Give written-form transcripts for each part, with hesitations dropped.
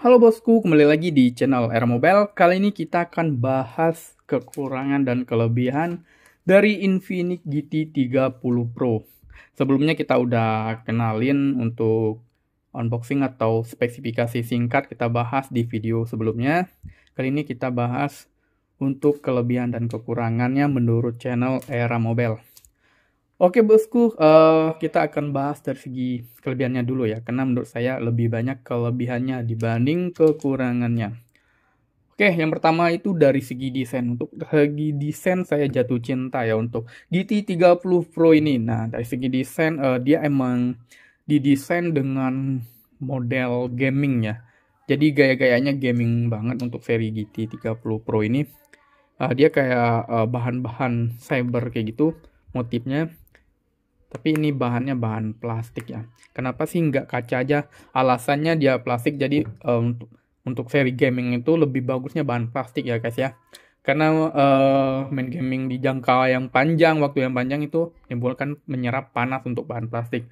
Halo bosku, kembali lagi di channel Era Mobile. Kali ini kita akan bahas kekurangan dan kelebihan dari Infinix GT 30 Pro. Sebelumnya kita udah kenalin untuk unboxing atau spesifikasi singkat kita bahas di video sebelumnya. Kali ini kita bahas untuk kelebihan dan kekurangannya menurut channel Era Mobile. Oke bosku, kita akan bahas dari segi kelebihannya dulu ya, karena menurut saya lebih banyak kelebihannya dibanding kekurangannya. Oke, yang pertama itu dari segi desain. Untuk segi desain saya jatuh cinta ya untuk GT 30 Pro ini. Nah, dari segi desain dia emang didesain dengan model gaming ya. Jadi gaya-gayanya gaming banget untuk seri GT 30 Pro ini. Dia kayak bahan-bahan cyber kayak gitu motifnya. Tapi ini bahannya bahan plastik ya. Kenapa sih nggak kaca aja? Alasannya dia plastik, jadi untuk seri gaming itu lebih bagusnya bahan plastik ya guys ya. Karena main gaming di jangka yang panjang, waktu yang panjang itu menimbulkan menyerap panas untuk bahan plastik.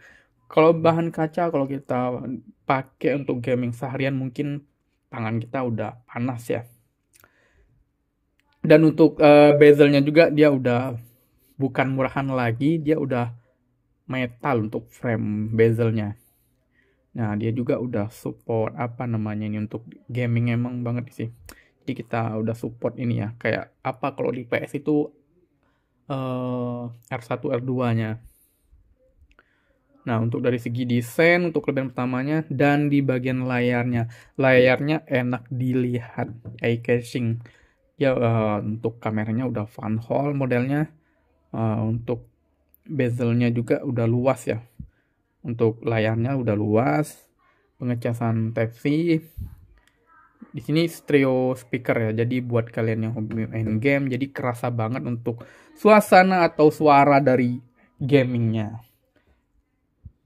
Kalau bahan kaca, kalau kita pakai untuk gaming seharian mungkin tangan kita udah panas ya. Dan untuk bezelnya juga dia udah bukan murahan lagi, dia udah metal untuk frame bezelnya. Nah, dia juga udah support apa namanya ini untuk gaming emang banget sih. Jadi kita udah support ini ya. Kayak apa kalau di PS itu R1 R2-nya. Nah, untuk dari segi desain untuk kelebihan pertamanya dan di bagian layarnya. Layarnya enak dilihat, eye catching. Ya untuk kameranya udah fun hole modelnya. Untuk bezelnya juga udah luas ya. Untuk layarnya udah luas, pengecasan Type-C. Di sini stereo speaker ya, jadi buat kalian yang hobi main game, jadi kerasa banget untuk suasana atau suara dari gamingnya.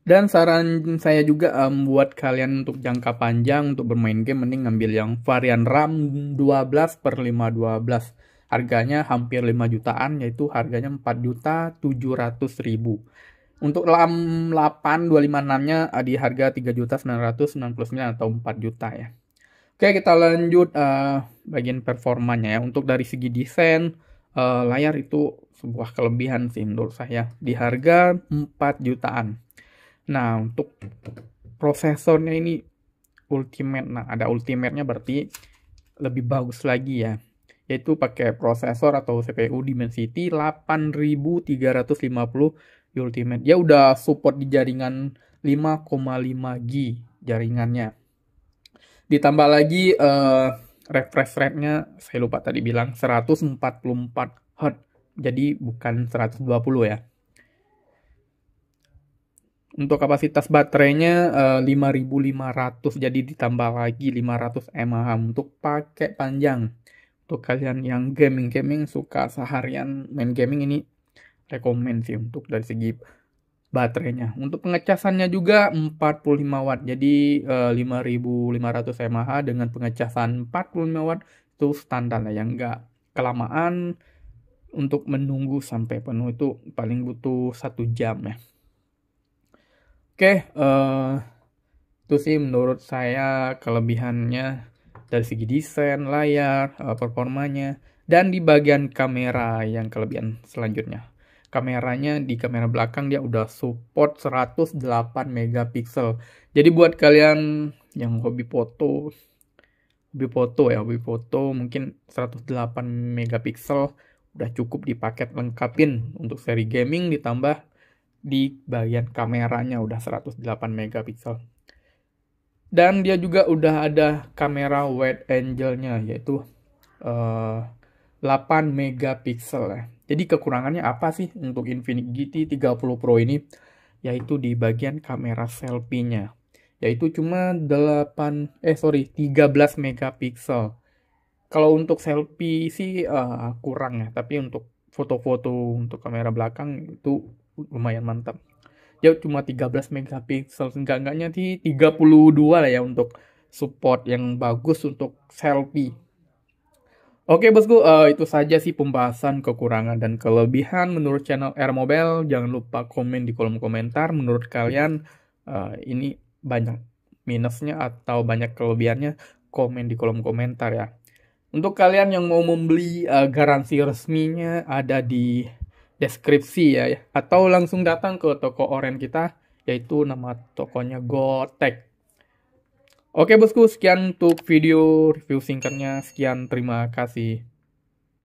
Dan saran saya juga buat kalian untuk jangka panjang untuk bermain game mending ngambil yang varian RAM 12/512. Harganya hampir 5 jutaan, yaitu harganya 4.700.000. Untuk RAM 8 256-nya di harga 3.999 atau 4 juta ya. Oke, kita lanjut bagian performanya ya. Untuk dari segi desain layar itu sebuah kelebihan sih menurut saya di harga 4 jutaan. Nah, untuk prosesornya ini ultimate. Nah, ada ultimate-nya berarti lebih bagus lagi ya. Yaitu pakai prosesor atau CPU Dimensity 8350 Ultimate. Dia udah support di jaringan 5,5 G jaringannya. Ditambah lagi refresh rate-nya saya lupa tadi bilang 144 Hz. Jadi bukan 120 ya. Untuk kapasitas baterainya 5500, jadi ditambah lagi 500 mAh untuk pakai panjang. Untuk kalian yang gaming suka seharian main gaming ini rekomen sih untuk dari segi baterainya. Untuk pengecasannya juga 45 watt. Jadi 5500 mAh dengan pengecasan 45 watt itu standar lah yang enggak kelamaan. Untuk menunggu sampai penuh itu paling butuh 1 jam ya. Oke, itu sih menurut saya kelebihannya dari segi desain, layar, performanya, dan di bagian kamera yang kelebihan selanjutnya. Kameranya di kamera belakang dia udah support 108 megapiksel. Jadi buat kalian yang hobi foto mungkin 108 megapiksel udah cukup di paket lengkapin untuk seri gaming, ditambah di bagian kameranya udah 108 megapiksel. Dan dia juga udah ada kamera wide angle-nya yaitu 8 megapiksel ya. Jadi kekurangannya apa sih untuk Infinix GT 30 Pro ini? Yaitu di bagian kamera selfie-nya. Yaitu cuma 13 megapiksel. Kalau untuk selfie sih kurang ya, tapi untuk foto-foto untuk kamera belakang itu lumayan mantap. Dia cuma 13 megapiksel, enggaknya sih 32 lah ya untuk support yang bagus untuk selfie. Oke bosku, itu saja sih pembahasan kekurangan dan kelebihan menurut channel R Mobile. Jangan lupa komen di kolom komentar menurut kalian ini banyak minusnya atau banyak kelebihannya, komen di kolom komentar ya. Untuk kalian yang mau membeli garansi resminya ada di deskripsi ya, atau langsung datang ke toko oren kita, yaitu nama tokonya Gotek. Oke bosku, sekian untuk video review singkatnya. Sekian, terima kasih.